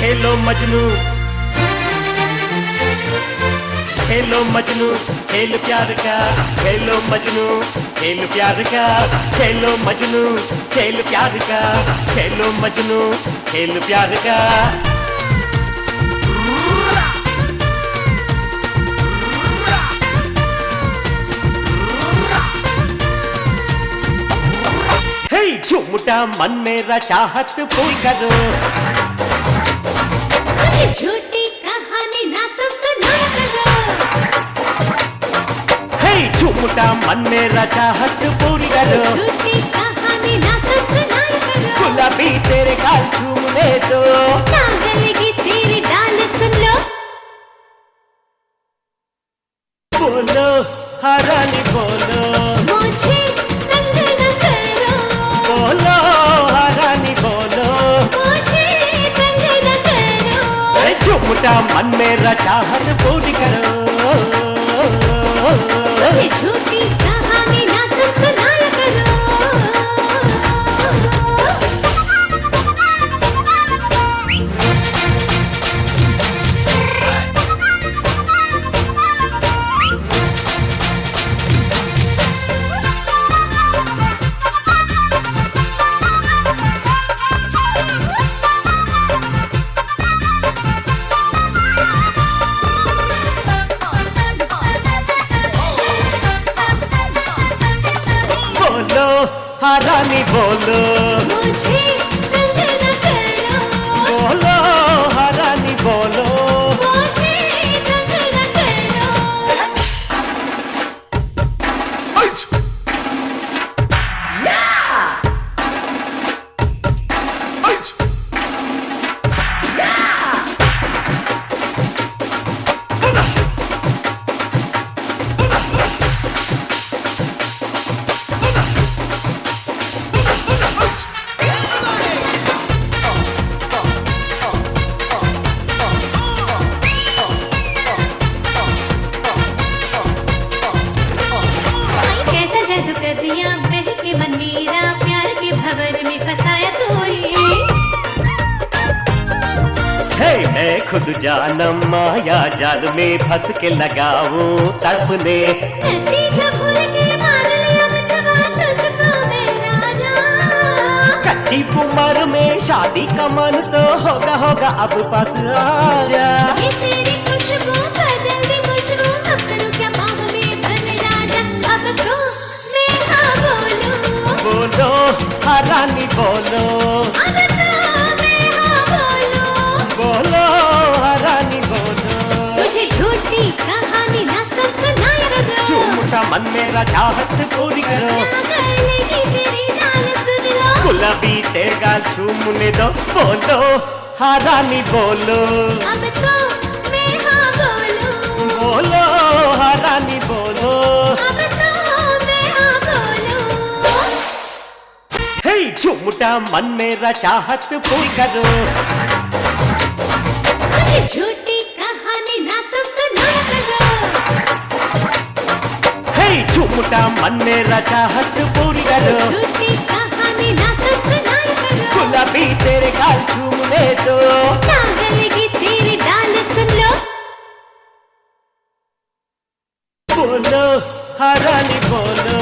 खेलो मजनू, खेलो मजनू, खेल प्यार का। खेलो मजनू, खेल प्यार का। खेलो मजनू, खेल प्यार का। खेलो मजनू, खेल प्यार का। हे झूमटा मन मेरा चाहत पूरी करो। झूठी कहानी ना तुम सुनाया करो। हे झूमटा मन मेरा चाहत पूरी करो। झूठी कहानी ना तुम सुनाया करो। गुलाबी तेरे गाल चूमने दो। ना गलेगी तेरी डाल सुन लो। बोलो हरानी बोलो, मुझे तंग न करो। बोलो हरानी बोलो। मुझे तंग न करो। हे झूमटा मन मेरा चाहत पूरी करो। मुझे झूठी कहानी ना तुम सुनाया करो। बोलो हरानी बोलो, मुझे तंग न करो। बोलो हरानी बोलो। मुझे तंग न करो। कैसा जादू कर दिया बहके मन मेरा, प्यार के भंवर में फंसाया कोई। हे मैं खुद जानम माया जाल में फंस के लगाऊं तड़पने। नतीजा भूल के मान लिया मितवा तुझको मैं राजा। कच्ची उम्र में शादी का मन तो होगा होगा अब पास आजा। ये तेरी खुशबू बदल दी मुझको, अब करूं क्या बाहों में भर में राजा। अब तो मैं हाँ बोलूं। बोलो हरानी बोलो, अब तो मैं हाँ बोलूं। बोलो हरानी बोलो। तुझे झूठी कहानी ना तुम सुनाया करो। झूमटा मन मेरा चाहत पूरी करो। ना गलेगी तेरी डाल सुन लो। गुलाबी तेरे गाल चूमने दो। बोलो हरानी बोलो, अब तो मैं हाँ बोलूं। बोलो हरानी बोलो। अब तो मैं हाँ बोलूं। हे झूमटा मन मेरा चाहत पूरी करो। मुझे झूठी कहानी ना तुम सुनाया करो। हे झूमटा मन मेरा चाहत पूरी करो। झूठी कहानी ना तुम सुनाया करो। गुलाबी तेरे गाल चूमने दो। ना गलेगी तेरी डाल सुन लो। बोलो हरानी बोलो,